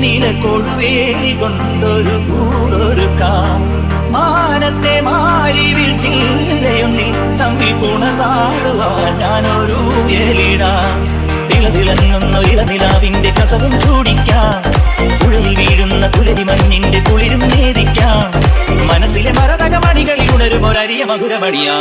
നീലക്കൊടുവേലി കൊണ്ടൊരു കൂടൊരുക്കാം മാനത്തെ മാരിവിൽ ചില്ലയൊന്നിൽ തമ്മിൽ പുണതാടുവാൻ ഞാനൊരു എലിടാം തിളതിളങ്ങുന്നൊരിളനിലാവിന്റെ കസവും ചൂടിക്കാം പുഴയിൽ വീഴുന്ന പുലരി മഞ്ഞിന്റെ കുളിരും നേദിക്കാം മനസ്സിലെ മരതക മണികളിൽ ഉണരും ഒരരിയ മധുരമണിയാ